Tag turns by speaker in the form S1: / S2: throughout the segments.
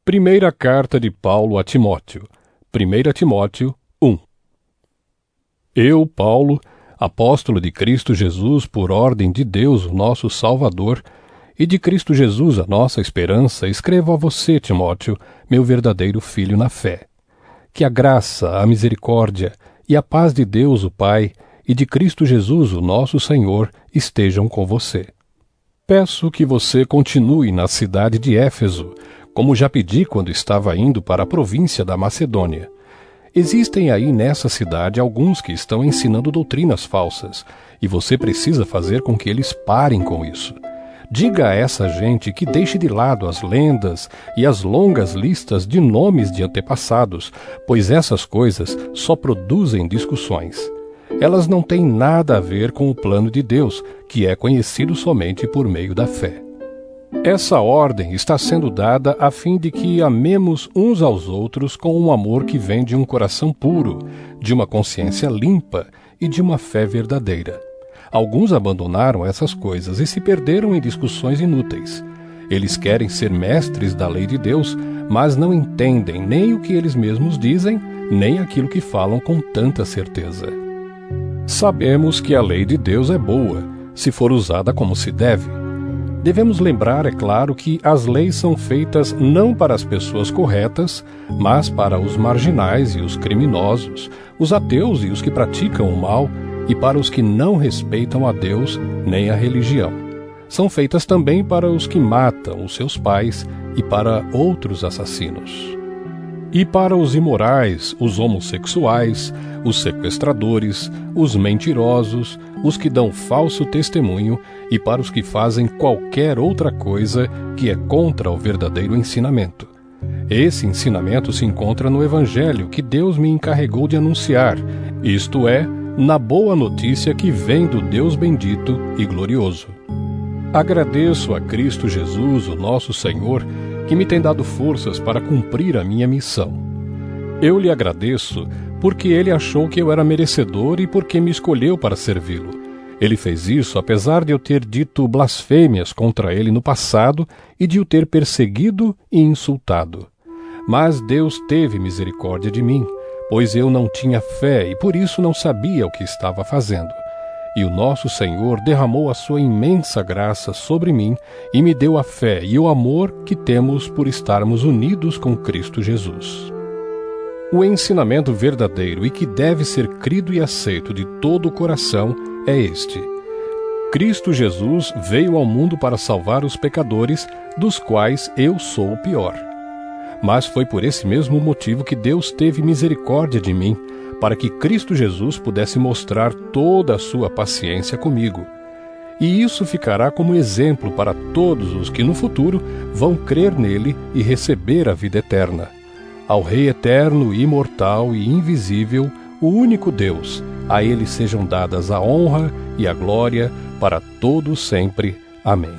S1: Primeira carta de Paulo a Timóteo. 1 Timóteo 1. Eu, Paulo, apóstolo de Cristo Jesus, por ordem de Deus, o nosso Salvador, e de Cristo Jesus, a nossa esperança, escrevo a você, Timóteo, meu verdadeiro filho na fé. Que a graça, a misericórdia e a paz de Deus, o Pai, e de Cristo Jesus, o nosso Senhor, estejam com você. Peço que você continue na cidade de Éfeso, como já pedi quando estava indo para a província da Macedônia. Existem aí nessa cidade alguns que estão ensinando doutrinas falsas, e você precisa fazer com que eles parem com isso. Diga a essa gente que deixe de lado as lendas e as longas listas de nomes de antepassados, pois essas coisas só produzem discussões. Elas não têm nada a ver com o plano de Deus, que é conhecido somente por meio da fé. Essa ordem está sendo dada a fim de que amemos uns aos outros com um amor que vem de um coração puro, de uma consciência limpa e de uma fé verdadeira. Alguns abandonaram essas coisas e se perderam em discussões inúteis. Eles querem ser mestres da lei de Deus, mas não entendem nem o que eles mesmos dizem, nem aquilo que falam com tanta certeza. Sabemos que a lei de Deus é boa, se for usada como se deve. Devemos lembrar, é claro, que as leis são feitas não para as pessoas corretas, mas para os marginais e os criminosos, os ateus e os que praticam o mal, e para os que não respeitam a Deus nem a religião. São feitas também para os que matam os seus pais e para outros assassinos. E para os imorais, os homossexuais, os sequestradores, os mentirosos, os que dão falso testemunho e para os que fazem qualquer outra coisa que é contra o verdadeiro ensinamento. Esse ensinamento se encontra no Evangelho que Deus me encarregou de anunciar, isto é, na boa notícia que vem do Deus bendito e glorioso. Agradeço a Cristo Jesus, o nosso Senhor, que me tem dado forças para cumprir a minha missão. Eu lhe agradeço porque ele achou que eu era merecedor e porque me escolheu para servi-lo. Ele fez isso apesar de eu ter dito blasfêmias contra ele no passado e de o ter perseguido e insultado. Mas Deus teve misericórdia de mim, pois eu não tinha fé e por isso não sabia o que estava fazendo. E o nosso Senhor derramou a sua imensa graça sobre mim e me deu a fé e o amor que temos por estarmos unidos com Cristo Jesus. O ensinamento verdadeiro e que deve ser crido e aceito de todo o coração é este: Cristo Jesus veio ao mundo para salvar os pecadores, dos quais eu sou o pior. Mas foi por esse mesmo motivo que Deus teve misericórdia de mim, para que Cristo Jesus pudesse mostrar toda a sua paciência comigo. E isso ficará como exemplo para todos os que no futuro vão crer nele e receber a vida eterna. Ao Rei eterno, imortal e invisível, o único Deus, a ele sejam dadas a honra e a glória para todos sempre. Amém.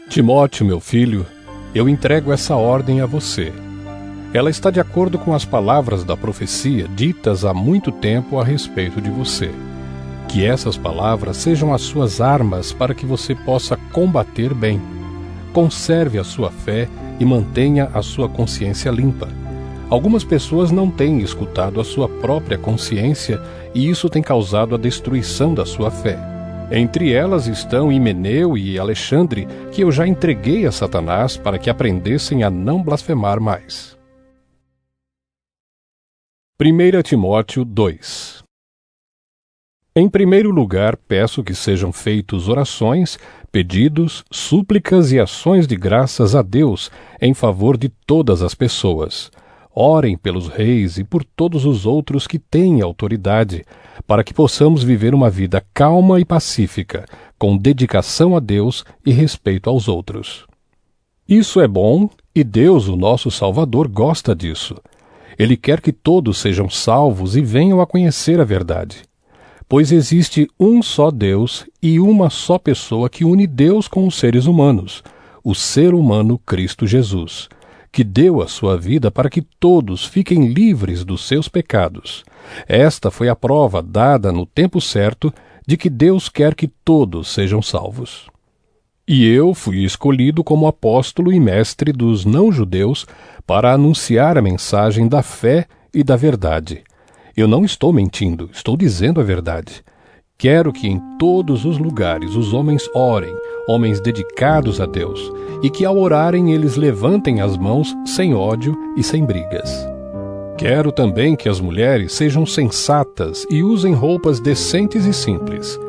S1: Timóteo, meu filho, eu entrego essa ordem a você. Ela está de acordo com as palavras da profecia ditas há muito tempo a respeito de você. Que essas palavras sejam as suas armas para que você possa combater bem. Conserve a sua fé e mantenha a sua consciência limpa. Algumas pessoas não têm escutado a sua própria consciência e isso tem causado a destruição da sua fé. Entre elas estão Himeneu e Alexandre, que eu já entreguei a Satanás para que aprendessem a não blasfemar mais. 1 Timóteo 2. Em primeiro lugar, peço que sejam feitos orações, pedidos, súplicas e ações de graças a Deus em favor de todas as pessoas. Orem pelos reis e por todos os outros que têm autoridade, para que possamos viver uma vida calma e pacífica, com dedicação a Deus e respeito aos outros. Isso é bom e Deus, o nosso Salvador, gosta disso. Ele quer que todos sejam salvos e venham a conhecer a verdade. Pois existe um só Deus e uma só pessoa que une Deus com os seres humanos, o ser humano Cristo Jesus, que deu a sua vida para que todos fiquem livres dos seus pecados. Esta foi a prova dada no tempo certo de que Deus quer que todos sejam salvos. E eu fui escolhido como apóstolo e mestre dos não-judeus para anunciar a mensagem da fé e da verdade. Eu não estou mentindo, estou dizendo a verdade. Quero que em todos os lugares os homens orem, homens dedicados a Deus, e que ao orarem eles levantem as mãos sem ódio e sem brigas. Quero também que as mulheres sejam sensatas e usem roupas decentes e simples.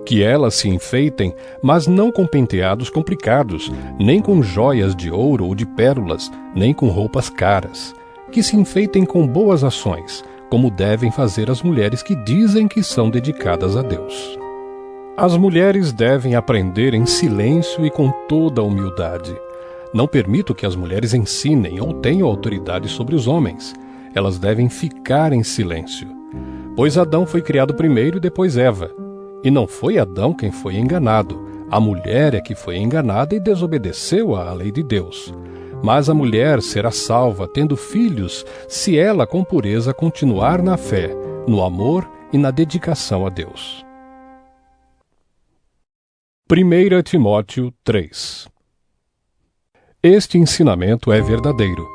S1: Que elas se enfeitem, mas não com penteados complicados, nem com joias de ouro ou de pérolas, nem com roupas caras. Que se enfeitem com boas ações, como devem fazer as mulheres que dizem que são dedicadas a Deus. As mulheres devem aprender em silêncio e com toda a humildade. Não permito que as mulheres ensinem ou tenham autoridade sobre os homens. Elas devem ficar em silêncio. Pois Adão foi criado primeiro e depois Eva. E não foi Adão quem foi enganado. A mulher é que foi enganada e desobedeceu à lei de Deus. Mas a mulher será salva, tendo filhos, se ela com pureza continuar na fé, no amor e na dedicação a Deus. 1 Timóteo 3. Este ensinamento é verdadeiro.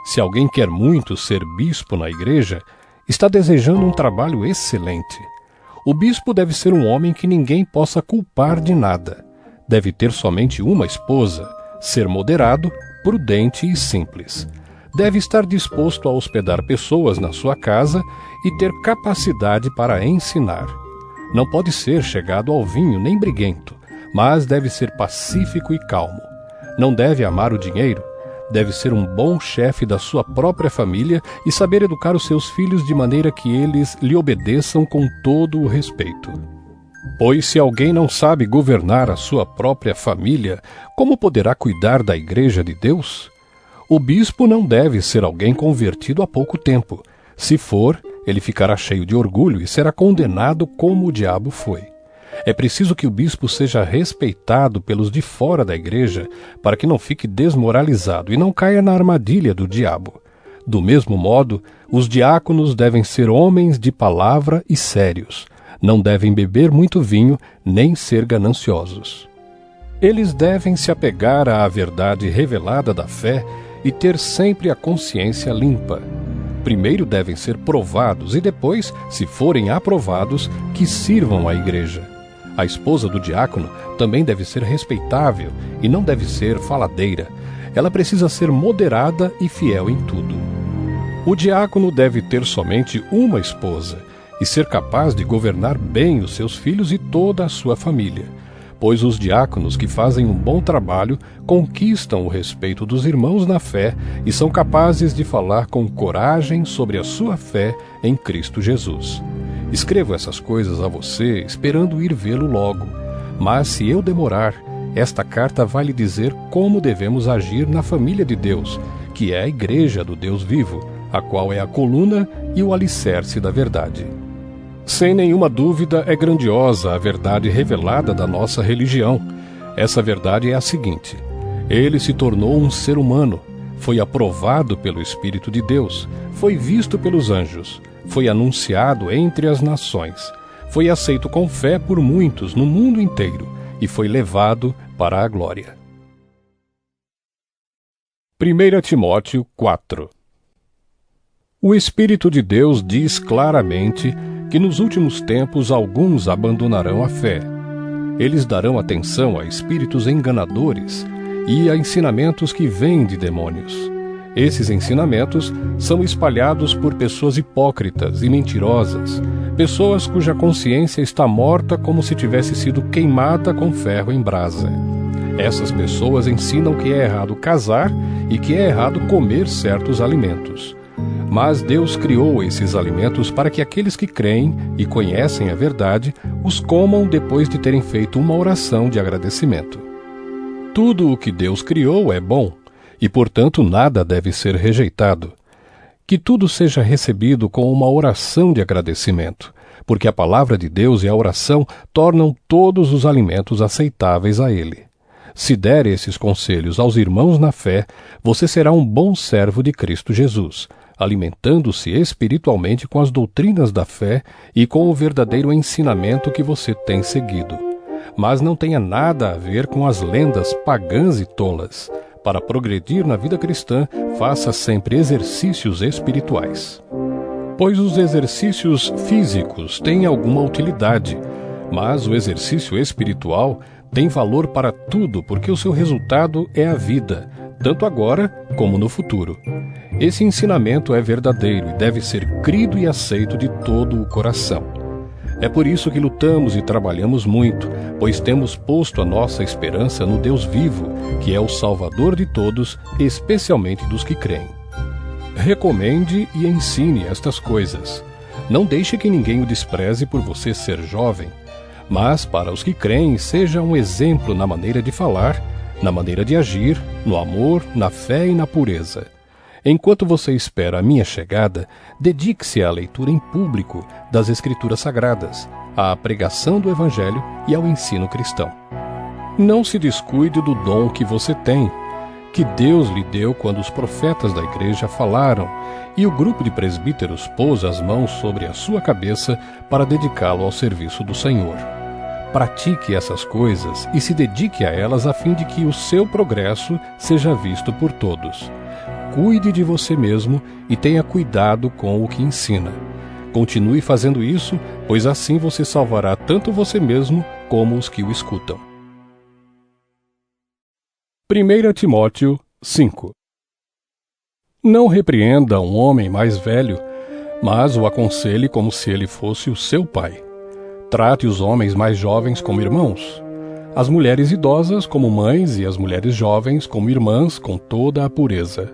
S1: Se alguém quer muito ser bispo na igreja, está desejando um trabalho excelente. O bispo deve ser um homem que ninguém possa culpar de nada. Deve ter somente uma esposa, ser moderado, prudente e simples. Deve estar disposto a hospedar pessoas na sua casa e ter capacidade para ensinar. Não pode ser chegado ao vinho nem briguento, mas deve ser pacífico e calmo. Não deve amar o dinheiro. Deve ser um bom chefe da sua própria família e saber educar os seus filhos de maneira que eles lhe obedeçam com todo o respeito. Pois se alguém não sabe governar a sua própria família, como poderá cuidar da igreja de Deus? O bispo não deve ser alguém convertido há pouco tempo. Se for, ele ficará cheio de orgulho e será condenado como o diabo foi. É preciso que o bispo seja respeitado pelos de fora da igreja para que não fique desmoralizado e não caia na armadilha do diabo. Do mesmo modo, os diáconos devem ser homens de palavra e sérios. Não devem beber muito vinho, nem ser gananciosos. Eles devem se apegar à verdade revelada da fé e ter sempre a consciência limpa. Primeiro devem ser provados e depois, se forem aprovados, que sirvam à igreja. A esposa do diácono também deve ser respeitável e não deve ser faladeira. Ela precisa ser moderada e fiel em tudo. O diácono deve ter somente uma esposa e ser capaz de governar bem os seus filhos e toda a sua família, pois os diáconos que fazem um bom trabalho conquistam o respeito dos irmãos na fé e são capazes de falar com coragem sobre a sua fé em Cristo Jesus. Escrevo essas coisas a você, esperando ir vê-lo logo. Mas se eu demorar, esta carta vai lhe dizer como devemos agir na família de Deus, que é a igreja do Deus vivo, a qual é a coluna e o alicerce da verdade. Sem nenhuma dúvida, é grandiosa a verdade revelada da nossa religião. Essa verdade é a seguinte: ele se tornou um ser humano, foi aprovado pelo Espírito de Deus, foi visto pelos anjos, foi anunciado entre as nações, foi aceito com fé por muitos no mundo inteiro e foi levado para a glória. 1 Timóteo 4. O Espírito de Deus diz claramente que nos últimos tempos alguns abandonarão a fé. Eles darão atenção a espíritos enganadores e a ensinamentos que vêm de demônios. Esses ensinamentos são espalhados por pessoas hipócritas e mentirosas, pessoas cuja consciência está morta como se tivesse sido queimada com ferro em brasa. Essas pessoas ensinam que é errado casar e que é errado comer certos alimentos. Mas Deus criou esses alimentos para que aqueles que creem e conhecem a verdade os comam depois de terem feito uma oração de agradecimento. Tudo o que Deus criou é bom, e portanto nada deve ser rejeitado. Que tudo seja recebido com uma oração de agradecimento, porque a palavra de Deus e a oração tornam todos os alimentos aceitáveis a Ele. Se der esses conselhos aos irmãos na fé, você será um bom servo de Cristo Jesus, alimentando-se espiritualmente com as doutrinas da fé e com o verdadeiro ensinamento que você tem seguido. mas não tenha nada a ver com as lendas pagãs e tolas. Para progredir na vida cristã, faça sempre exercícios espirituais. Pois os exercícios físicos têm alguma utilidade, mas o exercício espiritual tem valor para tudo, porque o seu resultado é a vida, tanto agora como no futuro. Esse ensinamento é verdadeiro e deve ser crido e aceito de todo o coração. É por isso que lutamos e trabalhamos muito, pois temos posto a nossa esperança no Deus vivo, que é o Salvador de todos, especialmente dos que creem. Recomende e ensine estas coisas. Não deixe que ninguém o despreze por você ser jovem, mas para os que creem, seja um exemplo na maneira de falar, na maneira de agir, no amor, na fé e na pureza. Enquanto você espera a minha chegada, dedique-se à leitura em público das Escrituras Sagradas, à pregação do Evangelho e ao ensino cristão. Não se descuide do dom que você tem, que Deus lhe deu quando os profetas da igreja falaram e o grupo de presbíteros pôs as mãos sobre a sua cabeça para dedicá-lo ao serviço do Senhor. Pratique essas coisas e se dedique a elas a fim de que o seu progresso seja visto por todos. Cuide de você mesmo e tenha cuidado com o que ensina. Continue fazendo isso, pois assim você salvará tanto você mesmo como os que o escutam. 1 Timóteo 5. Não repreenda um homem mais velho, mas o aconselhe como se ele fosse o seu pai. Trate os homens mais jovens como irmãos, as mulheres idosas como mães e as mulheres jovens como irmãs com toda a pureza.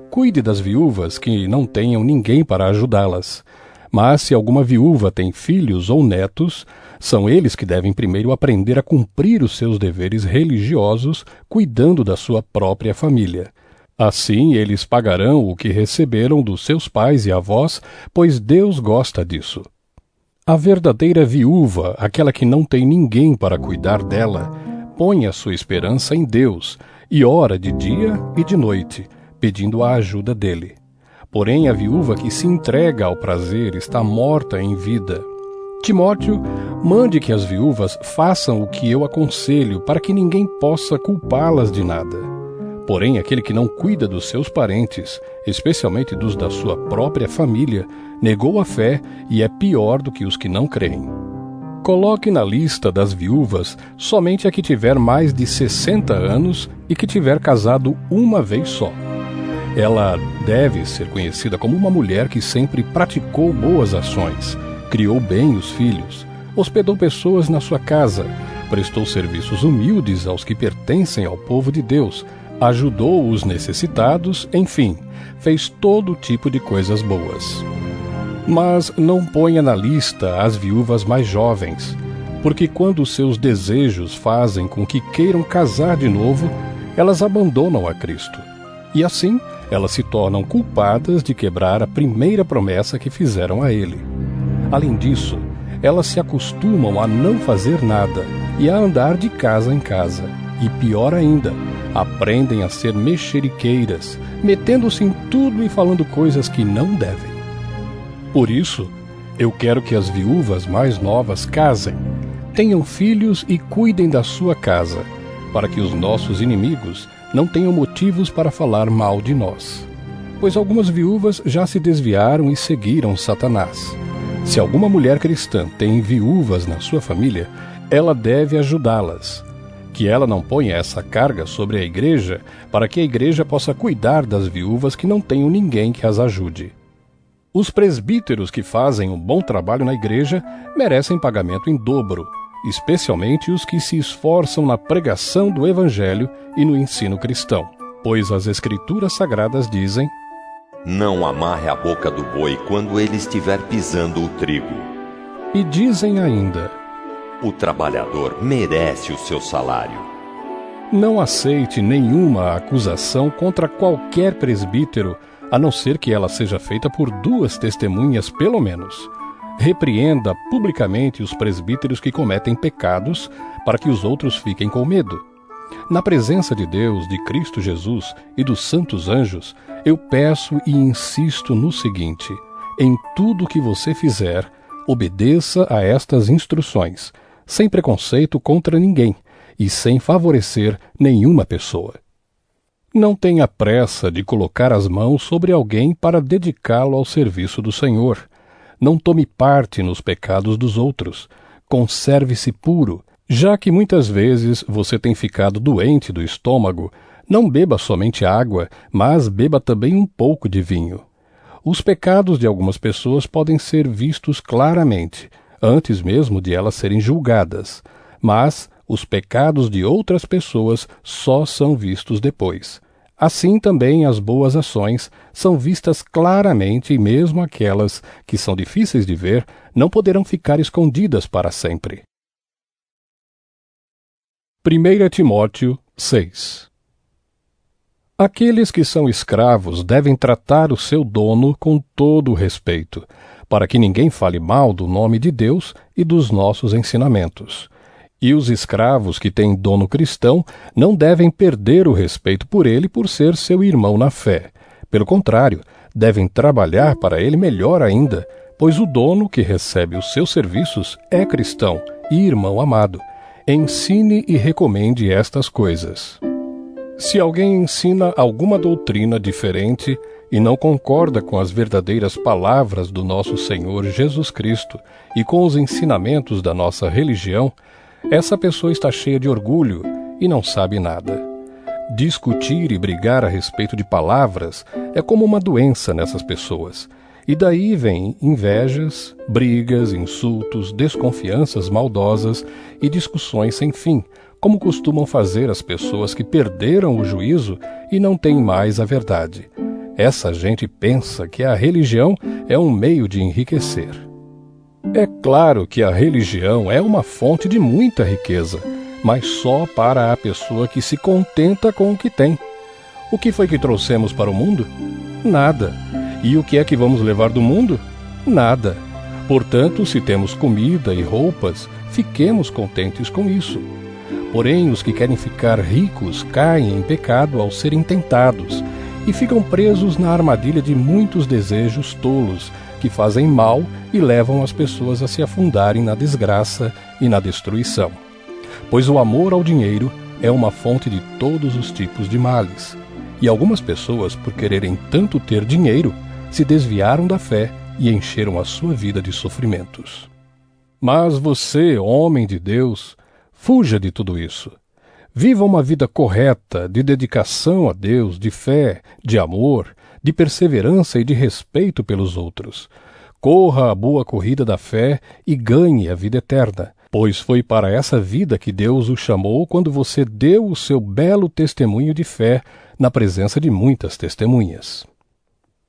S1: Cuide das viúvas que não tenham ninguém para ajudá-las. Mas se alguma viúva tem filhos ou netos, são eles que devem primeiro aprender a cumprir os seus deveres religiosos, cuidando da sua própria família. Assim eles pagarão o que receberam dos seus pais e avós, pois Deus gosta disso. A verdadeira viúva, aquela que não tem ninguém para cuidar dela, põe a sua esperança em Deus e ora de dia e de noite, pedindo a ajuda dele. Porém, a viúva que se entrega ao prazer está morta em vida. Timóteo, mande que as viúvas façam o que eu aconselho, para que ninguém possa culpá-las de nada. Porém, aquele que não cuida dos seus parentes, especialmente dos da sua própria família, negou a fé e é pior do que os que não creem. Coloque na lista das viúvas somente a que tiver mais de 60 anos e que tiver casado uma vez só. Ela deve ser conhecida como uma mulher que sempre praticou boas ações, criou bem os filhos, hospedou pessoas na sua casa, prestou serviços humildes aos que pertencem ao povo de Deus, ajudou os necessitados, enfim, fez todo tipo de coisas boas. Mas não ponha na lista as viúvas mais jovens, porque quando seus desejos fazem com que queiram casar de novo, elas abandonam a Cristo. E assim, elas se tornam culpadas de quebrar a primeira promessa que fizeram a ele. Além disso, elas se acostumam a não fazer nada e a andar de casa em casa. E pior ainda, aprendem a ser mexeriqueiras, metendo-se em tudo e falando coisas que não devem. Por isso, eu quero que as viúvas mais novas casem, tenham filhos e cuidem da sua casa, para que os nossos inimigos não tenham motivos para falar mal de nós. Pois algumas viúvas já se desviaram e seguiram Satanás. Se alguma mulher cristã tem viúvas na sua família, ela deve ajudá-las. Que ela não ponha essa carga sobre a igreja, para que a igreja possa cuidar das viúvas que não tenham ninguém que as ajude. Os presbíteros que fazem um bom trabalho na igreja merecem pagamento em dobro, especialmente os que se esforçam na pregação do Evangelho e no ensino cristão, pois as Escrituras Sagradas dizem:
S2: não amarre a boca do boi quando ele estiver pisando o trigo.
S1: E dizem ainda:
S2: o trabalhador merece o seu salário.
S1: Não aceite nenhuma acusação contra qualquer presbítero, a não ser que ela seja feita por 2 testemunhas pelo menos. Repreenda publicamente os presbíteros que cometem pecados, para que os outros fiquem com medo. Na presença de Deus, de Cristo Jesus e dos santos anjos, eu peço e insisto no seguinte: em tudo que você fizer, obedeça a estas instruções. sem preconceito contra ninguém e sem favorecer nenhuma pessoa. Não tenha pressa de colocar as mãos sobre alguém para dedicá-lo ao serviço do Senhor. Não tome parte nos pecados dos outros. Conserve-se puro. Já que muitas vezes você tem ficado doente do estômago, não beba somente água, mas beba também um pouco de vinho. Os pecados de algumas pessoas podem ser vistos claramente, antes mesmo de elas serem julgadas, mas os pecados de outras pessoas só são vistos depois. Assim também as boas ações são vistas claramente e mesmo aquelas que são difíceis de ver não poderão ficar escondidas para sempre. 1 Timóteo 6. Aqueles que são escravos devem tratar o seu dono com todo o respeito, para que ninguém fale mal do nome de Deus e dos nossos ensinamentos. E os escravos que têm dono cristão não devem perder o respeito por ele por ser seu irmão na fé. Pelo contrário, devem trabalhar para ele melhor ainda, pois o dono que recebe os seus serviços é cristão e irmão amado. Ensine e recomende estas coisas. Se alguém ensina alguma doutrina diferente e não concorda com as verdadeiras palavras do nosso Senhor Jesus Cristo e com os ensinamentos da nossa religião, essa pessoa está cheia de orgulho e não sabe nada. Discutir e brigar a respeito de palavras é como uma doença nessas pessoas. E daí vêm invejas, brigas, insultos, desconfianças maldosas e discussões sem fim, como costumam fazer as pessoas que perderam o juízo e não têm mais a verdade. Essa gente pensa que a religião é um meio de enriquecer. É claro que a religião é uma fonte de muita riqueza, mas só para a pessoa que se contenta com o que tem. O que foi que trouxemos para o mundo? Nada. E o que é que vamos levar do mundo? Nada. Portanto, se temos comida e roupas, fiquemos contentes com isso. Porém, os que querem ficar ricos caem em pecado ao serem tentados e ficam presos na armadilha de muitos desejos tolos que fazem mal e levam as pessoas a se afundarem na desgraça e na destruição. Pois o amor ao dinheiro é uma fonte de todos os tipos de males. E algumas pessoas, por quererem tanto ter dinheiro, se desviaram da fé e encheram a sua vida de sofrimentos. Mas você, homem de Deus, fuja de tudo isso. Viva uma vida correta, de dedicação a Deus, de fé, de amor, de perseverança e de respeito pelos outros. Corra a boa corrida da fé e ganhe a vida eterna, pois foi para essa vida que Deus o chamou quando você deu o seu belo testemunho de fé na presença de muitas testemunhas.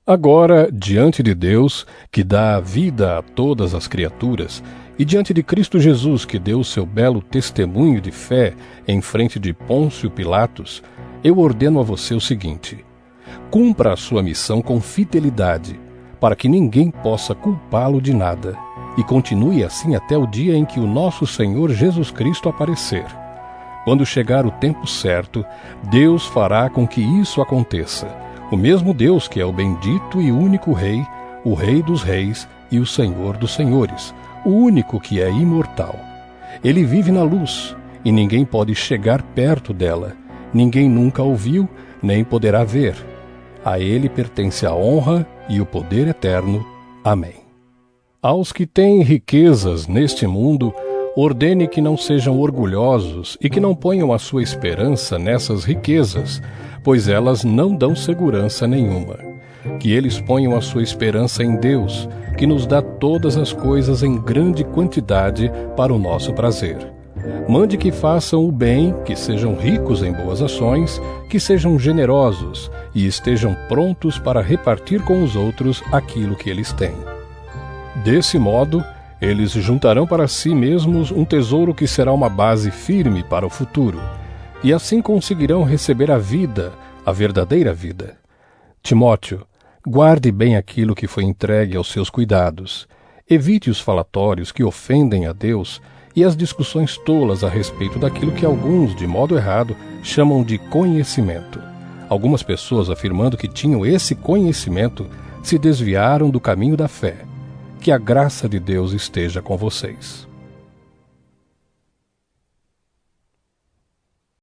S1: Agora, diante de Deus, que dá vida a todas as criaturas, e diante de Cristo Jesus, que deu o seu belo testemunho de fé em frente de Pôncio Pilatos, eu ordeno a você o seguinte: cumpra a sua missão com fidelidade, para que ninguém possa culpá-lo de nada, e continue assim até o dia em que o nosso Senhor Jesus Cristo aparecer. Quando chegar o tempo certo, Deus fará com que isso aconteça. O mesmo Deus que é o bendito e único Rei, o Rei dos Reis e o Senhor dos Senhores, o único que é imortal. Ele vive na luz, e ninguém pode chegar perto dela. Ninguém nunca o viu, nem poderá ver. A ele pertence a honra e o poder eterno. Amém. Aos que têm riquezas neste mundo, ordene que não sejam orgulhosos e que não ponham a sua esperança nessas riquezas, pois elas não dão segurança nenhuma. Que eles ponham a sua esperança em Deus, que nos dá todas as coisas em grande quantidade para o nosso prazer. Mande que façam o bem, que sejam ricos em boas ações, que sejam generosos e estejam prontos para repartir com os outros aquilo que eles têm. Desse modo, eles juntarão para si mesmos um tesouro que será uma base firme para o futuro, e assim conseguirão receber a vida, a verdadeira vida. Timóteo, guarde bem aquilo que foi entregue aos seus cuidados. Evite os falatórios que ofendem a Deus e as discussões tolas a respeito daquilo que alguns, de modo errado, chamam de conhecimento. Algumas pessoas, afirmando que tinham esse conhecimento, se desviaram do caminho da fé. Que a graça de Deus esteja com vocês.